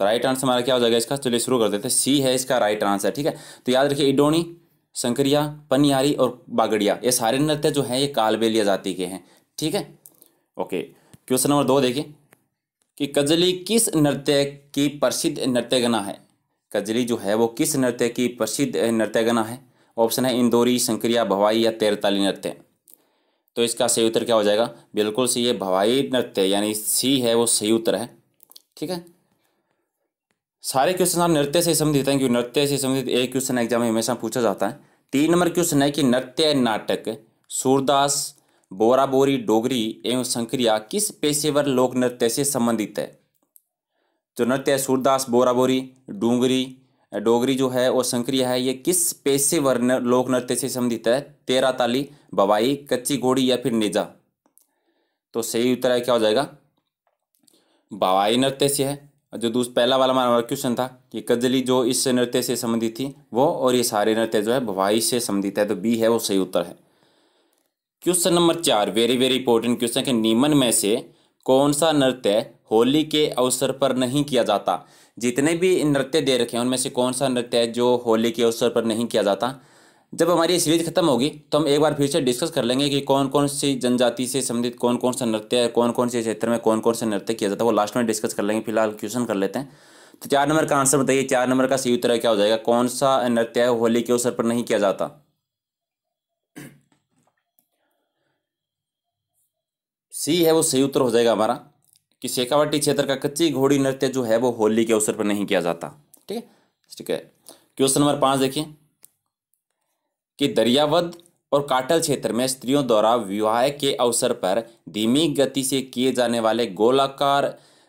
तो right answer हमारा क्या हो जाएगा इसका, चलिए शुरू कर देते हैं। सी है इसका राइट आंसर, ठीक है। तो याद रखिए इडोनी, संकरिया, पनियारी और बागड़िया ये सारे नृत्य जो हैं ये कालबेलिया जाति के हैं, ठीक है। ओके, क्वेश्चन नंबर 2 देखिए कि कजली किस नृत्य की प्रसिद्ध नृत्यगना है। कजली जो है वो किस नृत्य की प्रसिद्ध नृत्यगना है। ऑप्शन है इंदौरी, संकरिया, भवाई या तेरताली नृत्य। तो इसका सही उत्तर क्या हो जाएगा, बिल्कुल सही है भवाई नृत्य, यानी सी है वो सही उत्तर है, ठीक है। सारे क्वेश्चन आप नृत्य से संबंधित हैं, क्योंकि नृत्य से संबंधित एक क्वेश्चन एग्जाम में हमेशा पूछा जाता है। 3 नंबर क्वेश्चन है कि नृत्य नाटक सूरदास, बोरा बोरी, डोगरी एवं संकरिया किस पेशेवर लोक नृत्य से संबंधित है। जो नृत्य है सूरदास, बोरा बोरी, डोगरी जो है और संकरिया है, ये किस पेशेवर लोक नृत्य से संबंधित है। तेरह ताली, भवाई, कच्ची घोड़ी या फिर नेजा। तो सही उत्तर है क्या हो जाएगा, भवाई नृत्य से है। जो पहला वाला हमारा क्वेश्चन था कि कजली जो इस नृत्य से संबंधित थी वो, और ये सारे नृत्य जो है भवाई से संबंधित है, तो बी है वो सही उत्तर है। Question number 4 very very important question के निम्न में से कौन सा नृत्य होली के अवसर पर नहीं किया जाता। जितने भी नृत्य दे रखे हैं उनमें से कौन सा नृत्य है जो होली के अवसर पर नहीं किया जाता। जब हमारी सीरीज खत्म होगी तो हम एक बार फिर से डिस्कस कर लेंगे कि कौन कौन सी जनजाति से संबंधित कौन कौन सा नृत्य है, कौन कौन से क्षेत्र में कौन कौन सा नृत्य किया जाता है, वो लास्ट में डिस्कस कर लेंगे। फिलहाल क्वेश्चन कर लेते हैं। तो 4 नंबर का आंसर बताइए, 4 नंबर का सही उत्तर क्या हो जाएगा, कौन सा नृत्य है होली के अवसर पर नहीं किया जाता। सी है वो सही उत्तर हो जाएगा हमारा कि शेखावाटी क्षेत्र का कच्ची घोड़ी नृत्य जो है वो होली के अवसर पर नहीं किया जाता, ठीक है, ठीक है। क्वेश्चन नंबर 5 देखिए कि दरियावद और काटल क्षेत्र में स्त्रियों द्वारा विवाह के अवसर पर धीमी गति से किए जाने वाले गोलाकार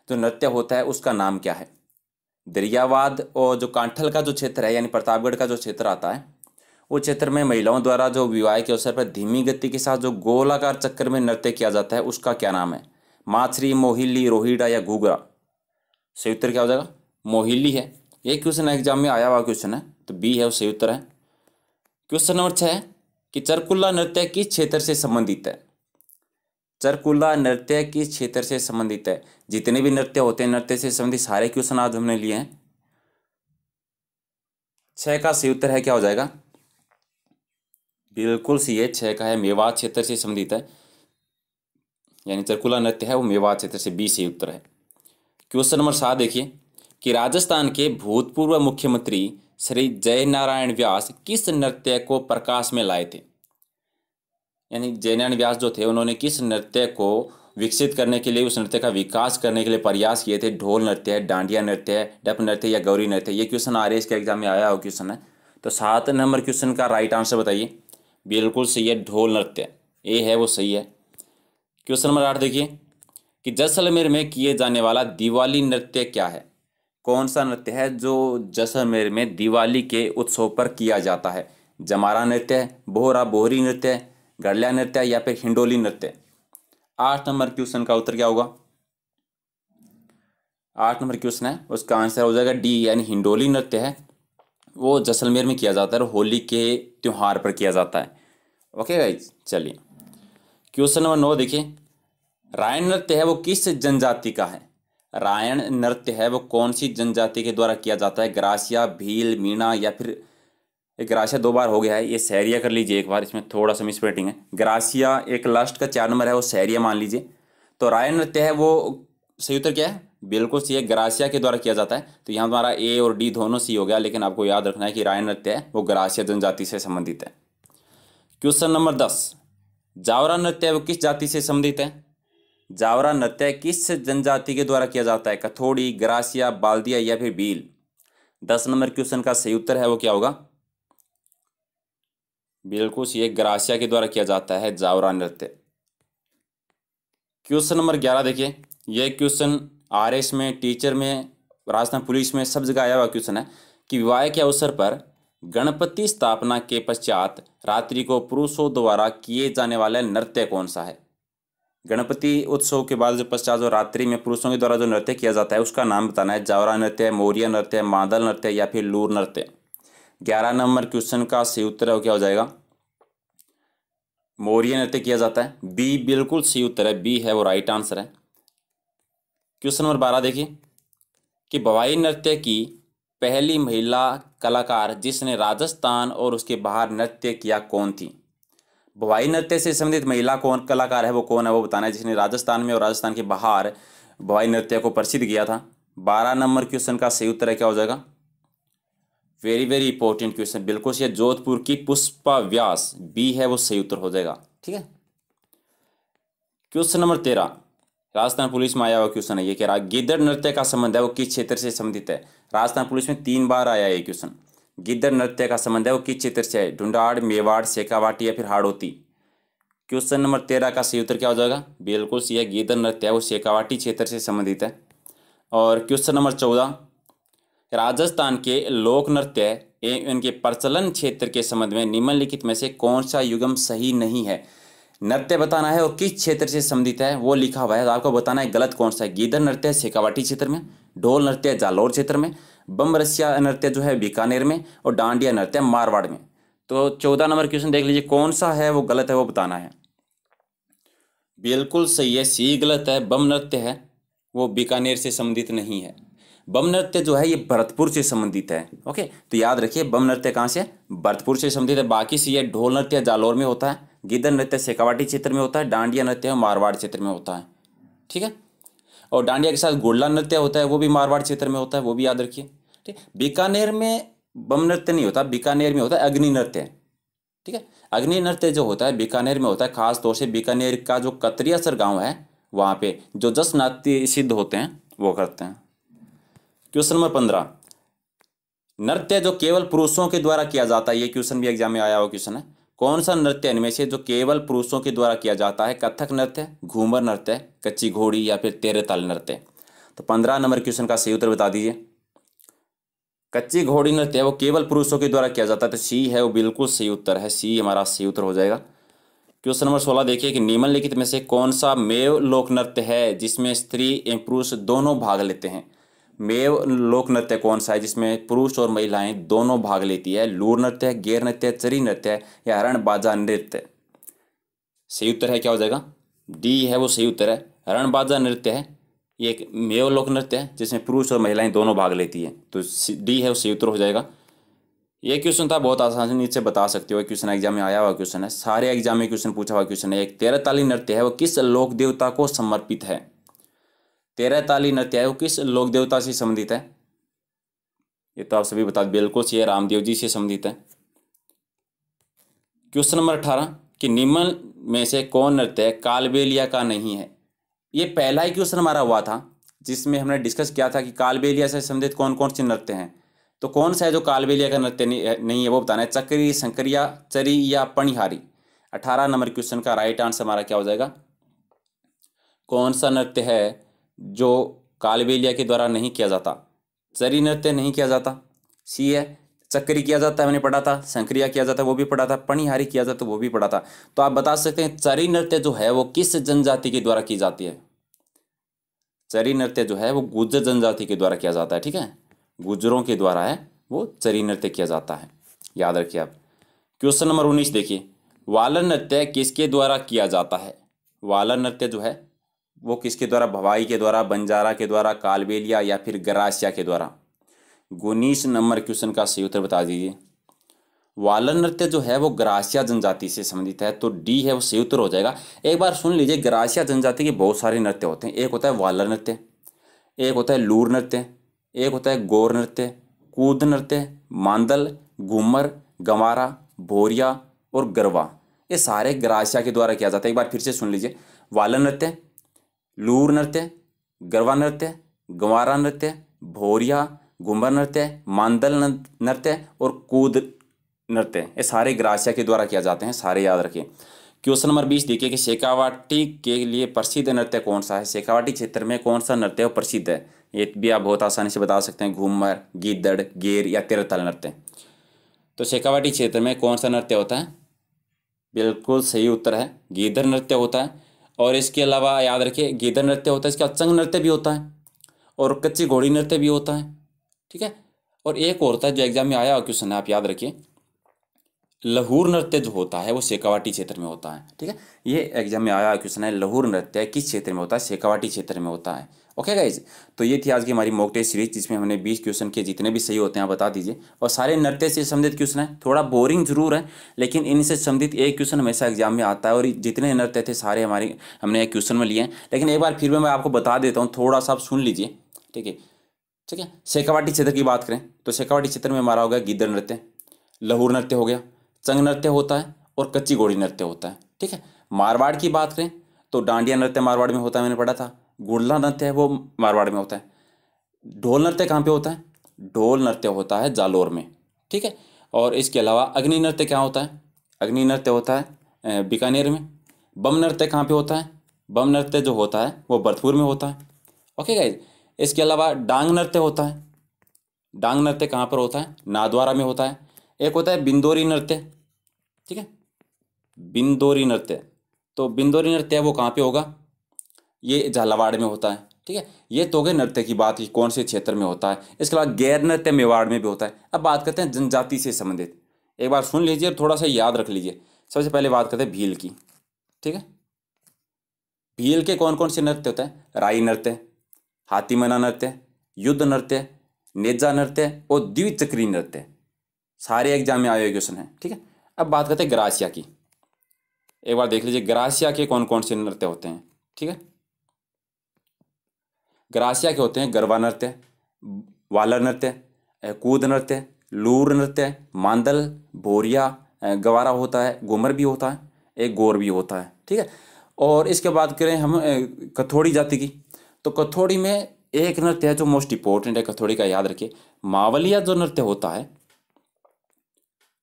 जो नृत्य होता है उसका नाम क्या है। दरियावाद और जो कांठल का जो क्षेत्र है यानी प्रतापगढ़ का जो क्षेत्र आता है, उस क्षेत्र में महिलाओं द्वारा जो विवाह के अवसर पर धीमी गति के साथ जो गोलाकार चक्कर में नृत्य किया जाता है उसका क्या नाम है। माछरी, मोहिली, रोहिड़ा या घूघरा। सही उत्तर क्या हो जाएगा, मोहिली है। ये क्वेश्चन एग्जाम में आया हुआ क्वेश्चन है, तो बी है वो सही उत्तर है। क्वेश्चन नंबर 6 है कि चरकुल्ला नृत्य किस क्षेत्र से संबंधित है। चरकुल्ला नृत्य किस क्षेत्र से संबंधित है। जितने भी नृत्य होते हैं नृत्य से संबंधित सारे क्वेश्चन आज हमने लिए हैं। 6 का सही उत्तर है क्या हो जाएगा, बिल्कुल सी है 6 का है, मेवात क्षेत्र से संबंधित है, यानी चरकुल्ला नृत्य है वो मेवात क्षेत्र से, बी सही उत्तर है। क्वेश्चन नंबर 7 देखिए कि राजस्थान के भूतपूर्व मुख्यमंत्री श्री जयनारायण व्यास किस नृत्य को प्रकाश में लाए थे। यानी जयनारायण व्यास जो थे उन्होंने किस नृत्य को विकसित करने के लिए, उस नृत्य का विकास करने के लिए प्रयास किए थे। ढोल नृत्य है, डांडिया नृत्य है, डप नृत्य या गौरी नृत्य। ये क्वेश्चन आ रहे हैं इसके एग्जाम में आया हुआ क्वेश्चन है। तो 7 नंबर क्वेश्चन का राइट आंसर बताइए, बिल्कुल सही है ढोल नृत्य, ए है वो सही है। क्वेश्चन नंबर 8 देखिए कि जैसलमेर में किए जाने वाला दिवाली नृत्य क्या है। कौन सा नृत्य है जो जैसलमेर में दिवाली के उत्सव पर किया जाता है। जमारा नृत्य है, बोहरा बोहरी नृत्य है, गड़लिया नृत्य या फिर हिंडोली नृत्य। 8 नंबर क्वेश्चन का उत्तर क्या होगा, 8 नंबर क्वेश्चन है उसका आंसर हो जाएगा डी, यानी हिंडोली नृत्य है वो जैसलमेर में किया जाता है और होली के त्यौहार पर किया जाता है। ओके गाइज, चलिए क्वेश्चन नंबर 9 देखिए, रायन नृत्य है वो किस जनजाति का है। रायन नृत्य है वो कौन सी जनजाति के द्वारा किया जाता है। ग्रासिया, भील, मीणा या फिर, ग्रासिया 2 बार हो गया है, ये सहरिया कर लीजिए एक बार, इसमें थोड़ा सा मिसप्रिंटिंग है। ग्रासिया एक लास्ट का 4 नंबर है वो सहरिया मान लीजिए। तो रायन नृत्य है वो सही उत्तर क्या है, बिल्कुल सही है, ग्रासिया के द्वारा किया जाता है। तो यहाँ हमारा ए और डी दोनों सी हो गया, लेकिन आपको याद रखना है कि रायन नृत्य है वो ग्रासिया जनजाति से संबंधित है। क्वेश्चन नंबर 10, जावरा नृत्य है वो किस जाति से संबंधित है। जावरा नृत्य किस जनजाति के द्वारा किया जाता है। कथोड़ी, ग्रासिया, बाल्दिया या फिर भील। 10 नंबर क्वेश्चन का सही उत्तर है वो क्या होगा, बिल्कुल सही है, ग्रासिया के द्वारा किया जाता है जावरा नृत्य। क्वेश्चन नंबर 11 देखिए, यह क्वेश्चन आरएस में, टीचर में, राजस्थान पुलिस में सब जगह आया हुआ क्वेश्चन है कि विवाह के अवसर पर गणपति स्थापना के पश्चात रात्रि को पुरुषों द्वारा किए जाने वाला नृत्य कौन सा है। गणपति उत्सव के बाद जो पश्चात जो रात्रि में पुरुषों के द्वारा जो नृत्य किया जाता है उसका नाम बताना है। जावरा नृत्य, मोरिया नृत्य, मादल नृत्य या फिर लूर नृत्य। 11 नंबर क्वेश्चन का सही उत्तर है क्या हो जाएगा, मोरिया नृत्य किया जाता है, बी बिल्कुल सही उत्तर है, बी है वो राइट आंसर है। क्वेश्चन नंबर 12 देखिए कि भवाई नृत्य की पहली महिला कलाकार जिसने राजस्थान और उसके बाहर नृत्य किया कौन थी? भवाई नृत्य से संबंधित महिला कौन कलाकार है, वो कौन है, वो बताना है, जिसने राजस्थान में और राजस्थान के बाहर भवाई नृत्य को प्रसिद्ध किया था। 12 नंबर क्वेश्चन का सही उत्तर है क्या हो जाएगा? वेरी वेरी इंपॉर्टेंट क्वेश्चन, बिल्कुल ये जोधपुर की पुष्पा व्यास, बी है वो सही उत्तर हो जाएगा। ठीक है। क्वेश्चन नंबर 13, राजस्थान पुलिस में आया हुआ क्वेश्चन है, ये कह रहा गिद्दड़ नृत्य का संबंध है वो किस क्षेत्र से संबंधित है? राजस्थान पुलिस में 3 बार आया ये क्वेश्चन। गिद्दड़ नृत्य का संबंध है वो किस क्षेत्र से है? ढूंढाड़, मेवाड़, शेखावाटी या फिर हाड़ौती? क्वेश्चन नंबर 13 का सही उत्तर क्या हो जाएगा? बिल्कुल सही है, गिद्दड़ नृत्य है वो शेखावाटी क्षेत्र से संबंधित है। और क्वेश्चन नंबर 14, राजस्थान के लोक नृत्य एवं इनके प्रचलन क्षेत्र के संबंध में निम्नलिखित में से कौन सा युग्म सही नहीं है? नृत्य बताना है और किस क्षेत्र से संबंधित है वो लिखा हुआ है, तो आपको बताना है गलत कौन सा है। गिद्दड़ नृत्य शेखावाटी क्षेत्र में, ढोल नृत्य जालौर क्षेत्र में, बम रसिया नृत्य जो है बीकानेर में, और डांडिया नृत्य मारवाड़ में। तो 14 नंबर क्वेश्चन देख लीजिए, कौन सा है वो गलत है वो बताना है। बिल्कुल सही है, सी गलत है, बम नृत्य है वो बीकानेर से संबंधित नहीं है। बम नृत्य जो है ये भरतपुर से संबंधित है। ओके, तो याद रखिए बम नृत्य कहाँ से? भरतपुर से संबंधित है। बाकी सी है, ढोल नृत्य जालौर में होता है, गिद्दड़ नृत्य शेखावाटी क्षेत्र में होता है, डांडिया नृत्य मारवाड़ क्षेत्र में होता है। ठीक है। और डांडिया के साथ गुड़ला नृत्य होता है, वो भी मारवाड़ क्षेत्र में होता है, वो भी याद रखिए। ठीक, बीकानेर में बम नृत्य नहीं होता, बीकानेर में होता है अग्नि नृत्य। ठीक है, अग्नि नृत्य जो होता है बीकानेर में होता है, खास तौर से बीकानेर का जो कतरियासर गांव है वहाँ पे जो जस नाट्य सिद्ध होते हैं वो करते हैं। क्वेश्चन नंबर 15, नृत्य जो केवल पुरुषों के द्वारा किया जाता है, ये क्वेश्चन भी एग्जाम में आया हुआ क्वेश्चन है। कौन सा नृत्य इनमें से जो केवल पुरुषों के द्वारा किया जाता है? कथक नृत्य, घूमर नृत्य, कच्ची घोड़ी या फिर तेरे ताल नृत्य? तो 15 नंबर क्वेश्चन का सही उत्तर बता दीजिए। कच्ची घोड़ी नृत्य वो केवल पुरुषों के द्वारा किया जाता है, तो सी है वो बिल्कुल सही उत्तर है, सी हमारा सही उत्तर हो जाएगा। क्वेश्चन नंबर 16 देखिए कि निम्नलिखित में से कौन सा मेव लोक नृत्य है जिसमें स्त्री एवं पुरुष दोनों भाग लेते हैं? मेव लोक नृत्य कौन सा है जिसमें पुरुष और महिलाएं दोनों भाग लेती है? लूर नृत्य, गेर नृत्य, चरी नृत्य या रणबाजा नृत्य? सही उत्तर है क्या हो जाएगा? डी है वो सही उत्तर है, रणबाजा नृत्य है, ये एक मेव लोक नृत्य है जिसमें पुरुष और महिलाएं दोनों भाग लेती है, तो डी है वो सही उत्तर हो जाएगा। ये क्वेश्चन था, बहुत आसानी से बता सकते हो, क्वेश्चन एग्जाम में आया हुआ क्वेश्चन है, सारे एग्जाम में क्वेश्चन पूछा हुआ क्वेश्चन है। एक तेरह ताली नृत्य है वो किस लोक देवता को समर्पित है? तेरह ताली नृत्य है वो किस लोक देवता से संबंधित है? ये तो आप सभी बता, बिल्कुल ये रामदेव जी से संबंधित है। क्वेश्चन नंबर 18 कि निम्न में से कौन नृत्य कालबेलिया का नहीं है? ये पहला ही क्वेश्चन हमारा हुआ था जिसमें हमने डिस्कस किया था कि कालबेलिया से संबंधित कौन कौन से नृत्य हैं, तो कौन सा है जो कालबेलिया का नृत्य नहीं है वो बताना है। चक्री, शंकरिया, चरी या पणिहारी? 18 नंबर क्वेश्चन का राइट आंसर हमारा क्या हो जाएगा? कौन सा नृत्य है जो कालबेलिया के द्वारा नहीं किया जाता? चरी नृत्य नहीं किया जाता, सी है। चक्री किया जाता है, मैंने पढ़ा था। शंकरिया किया जाता है, वो भी पढ़ा था। पणिहारी किया जाता है, वो भी पढ़ा था। तो आप बता सकते हैं चरी नृत्य जो है वो किस जनजाति के द्वारा की जाती है? चरी नृत्य जो है वो गुर्जर जनजाति के द्वारा किया जाता है। ठीक है, गुर्जरों के द्वारा है वो चरी नृत्य किया जाता है, याद रखिए आप। क्वेश्चन नंबर 19 देखिए, वालन नृत्य किसके द्वारा किया जाता है? वालन नृत्य जो है वो किसके द्वारा? भवाई के द्वारा, बंजारा के द्वारा, कालबेलिया या फिर गरासिया के द्वारा? 19 नंबर क्वेश्चन का सही उत्तर बता दीजिए। वालन नृत्य जो है वो गरासिया जनजाति से संबंधित है, तो डी है वो सही उत्तर हो जाएगा। एक बार सुन लीजिए, गरासिया जनजाति के बहुत सारे नृत्य होते हैं। एक होता है वालन नृत्य, एक होता है लूर नृत्य, एक होता है गौर नृत्य, कूद नृत्य, मांदल, घूमर, गंवारा, भोरिया और गरबा। ये सारे गरासिया के द्वारा किया जाता है। एक बार फिर से सुन लीजिए, वालन नृत्य, लूर नृत्य, गरबा नृत्य, गंवारा नृत्य, भोरिया, घूमर नृत्य, मांदल नृत्य और कूद नृत्य, ये सारे गरासिया के द्वारा किया जाते हैं, सारे याद रखिए। क्वेश्चन नंबर 20 देखिए कि शेखावाटी के लिए प्रसिद्ध नृत्य कौन सा है? शेखावाटी क्षेत्र में कौन सा नृत्य प्रसिद्ध है? ये भी आप बहुत आसानी से बता सकते हैं, घूमर, गिद्दड़, गेर या तिरताल नृत्य। तो शेखावाटी क्षेत्र में कौन सा नृत्य होता है? बिल्कुल सही उत्तर है, गिद्दड़ नृत्य होता है। और इसके अलावा याद रखिए गिद्दड़ नृत्य होता है, इसके बाद चंग नृत्य भी होता है और कच्ची घोड़ी नृत्य भी होता है। ठीक है, और एक और होता है जो एग्जाम में आया क्वेश्चन है, आप याद रखिए, लहूर नृत्य जो होता है वो शेखावाटी क्षेत्र में होता है। ठीक है, ये एग्जाम में आया क्वेश्चन है, लहूर नृत्य किस क्षेत्र में होता है? शेखावाटी क्षेत्र में होता है। ओके गाइज, तो ये थी आज की हमारी मॉक टेस्ट सीरीज जिसमें हमने 20 क्वेश्चन के जितने भी सही होते हैं आप बता दीजिए, और सारे नृत्य से संबंधित क्वेश्चन है। थोड़ा बोरिंग जरूर है लेकिन इनसे संबंधित एक क्वेश्चन हमेशा एग्जाम में आता है, और जितने नृत्य थे सारे हमने एक क्वेश्चन में लिए हैं। लेकिन एक बार फिर भी मैं आपको बता देता हूँ, थोड़ा सा आप सुन लीजिए, ठीक है। ठीक है, शेखावाटी क्षेत्र की बात करें तो शेखावाटी क्षेत्र में हमारा हो गया गिद्दड़ नृत्य, लहूर नृत्य हो गया, चंग नृत्य होता है और कच्ची घोड़ी नृत्य होता है। ठीक है, मारवाड़ की बात करें तो डांडिया नृत्य मारवाड़ में होता है, मैंने पढ़ा था। गुड़ला नृत्य है वो मारवाड़ में होता है। ढोल नृत्य कहाँ पे होता है? ढोल नृत्य होता है जालोर में। ठीक है, और इसके अलावा अग्नि नृत्य क्या होता है? अग्नि नृत्य होता है बीकानेर में। बम नृत्य कहाँ पे होता है? बम नृत्य जो होता है वो भरतपुर में होता है। ओके गाइज, इसके अलावा डांग नृत्य होता है। डांग नृत्य कहाँ पर होता है? नाथद्वारा में होता है। एक होता है बिंदोरी नृत्य। ठीक है, बिंदोरी नृत्य, तो बिंदोरी नृत्य वो कहाँ पे होगा? ये झालावाड़ में होता है। ठीक है, ये तो हो गए नृत्य की बात कि कौन से क्षेत्र में होता है। इसके अलावा गैर नृत्य मेवाड़ में भी होता है। अब बात करते हैं जनजाति से संबंधित, एक बार सुन लीजिए और थोड़ा सा याद रख लीजिए। सबसे पहले बात करते हैं भील की। ठीक है, भील के कौन कौन से नृत्य होते हैं? राई नृत्य, हाथीमना नृत्य, युद्ध नृत्य, नेजा नृत्य और द्विचक्री नृत्य। सारे एग्जाम में आए हुए क्वेश्चन हैं। ठीक है, अब बात करते हैं ग्रासिया की। एक बार देख लीजिए ग्रासिया के कौन कौन से नृत्य होते हैं। ठीक है, ग्रासिया के होते हैं गरबा नृत्य, वालर नृत्य, कूद नृत्य, लूर नृत्य, मांदल, भोरिया, गवारा होता है, घूमर भी होता है, एक गौर भी होता है। ठीक है, और इसके बाद करें हम कथोड़ी जाति की, तो कथोड़ी में एक नृत्य है जो मोस्ट इंपॉर्टेंट है कथोड़ी का, याद रखिए। मावलिया जो नृत्य होता है,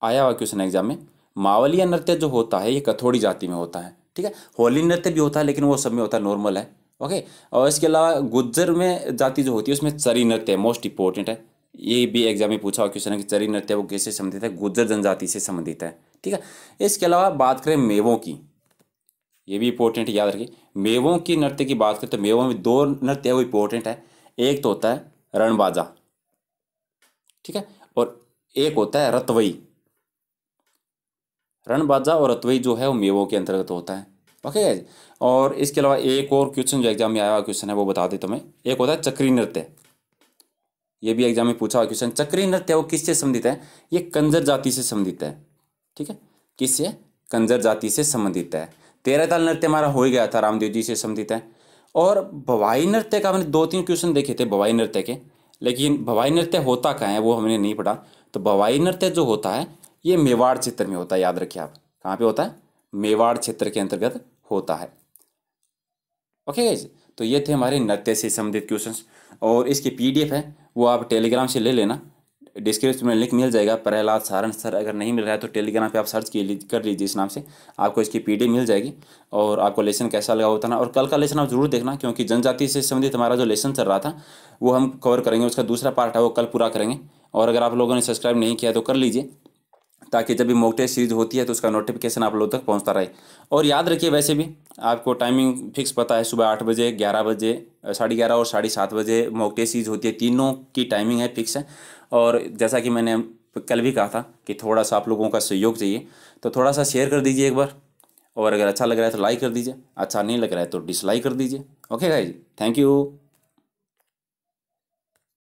आया हुआ क्वेश्चन एग्जाम में, मावलिया नृत्य जो होता है ये कथोड़ी जाति में होता है। ठीक है, होली नृत्य भी होता है लेकिन वो सब में होता है, नॉर्मल है। ओके, और इसके अलावा गुज्जर में जाति जो होती है उसमें चरी नृत्य मोस्ट इंपॉर्टेंट है। ये भी एग्जाम में पूछा हुआ क्वेश्चन है कि चरी नृत्य वो किससे संबंधित है? गुज्जर जनजाति से संबंधित है। ठीक है, इसके अलावा बात करें मेवों की, ये भी इंपॉर्टेंट याद रखिए। मेवों की नृत्य की बात करें तो मेवों में दो नृत्य है वो इंपॉर्टेंट है। एक तो होता है रणबाजा, ठीक है, और एक होता है रतवई। रणबाजा और रतवई जो है वो मेवों के अंतर्गत होता है। ओके गाइस, और इसके अलावा एक और क्वेश्चन जो एग्जाम में आया हुआ क्वेश्चन है वो बता देता हूं मैं। एक होता है चक्री नृत्य, ये भी एग्जाम में पूछा हुआ क्वेश्चन। चक्री नृत्य वो किससे संबंधित है? ये कंजर जाति से संबंधित है। ठीक है, किससे? कंजर जाति से संबंधित है। तेरह ताल नृत्य हमारा हो ही गया था, रामदेव जी से संबंधित है। और भवाई नृत्य का हमने 2-3 क्वेश्चन देखे थे भवाई नृत्य के, लेकिन भवाई नृत्य होता कहाँ है वो हमने नहीं पढ़ा। तो भवाई नृत्य जो होता है ये मेवाड़ क्षेत्र में होता है, याद रखिए आप। कहाँ पे होता है? मेवाड़ क्षेत्र के अंतर्गत होता है। ओके गाइज, तो ये थे हमारे नृत्य से संबंधित क्वेश्चंस, और इसकी पीडीएफ है वो आप टेलीग्राम से ले लेना, डिस्क्रिप्शन में लिंक मिल जाएगा। प्रहलाद सारण सर, अगर नहीं मिल रहा है तो टेलीग्राम पे आप सर्च कर लीजिए इस नाम से, आपको इसकी पीडीएफ मिल जाएगी। और आपको लेसन कैसा लगा होता ना, और कल का लेसन आप जरूर देखना, क्योंकि जनजाति से संबंधित हमारा जो लेसन चल रहा था वो हम कवर करेंगे, उसका दूसरा पार्ट है वो कल पूरा करेंगे। और अगर आप लोगों ने सब्सक्राइब नहीं किया तो कर लीजिए, ताकि जब भी मॉक टेस्ट सीरीज होती है तो उसका नोटिफिकेशन आप लोगों तक पहुंचता रहे। और याद रखिए वैसे भी आपको टाइमिंग फिक्स पता है, सुबह 8 बजे, 11 बजे, 11:30 और 7:30 बजे मॉक टेस्ट सीरीज होती है। तीनों की टाइमिंग है फिक्स है। और जैसा कि मैंने कल भी कहा था कि थोड़ा सा आप लोगों का सहयोग चाहिए, तो थोड़ा सा शेयर कर दीजिए एक बार, और अगर अच्छा लग रहा है तो लाइक कर दीजिए, अच्छा नहीं लग रहा है तो डिसलाइक कर दीजिए। Okay guys, thank you.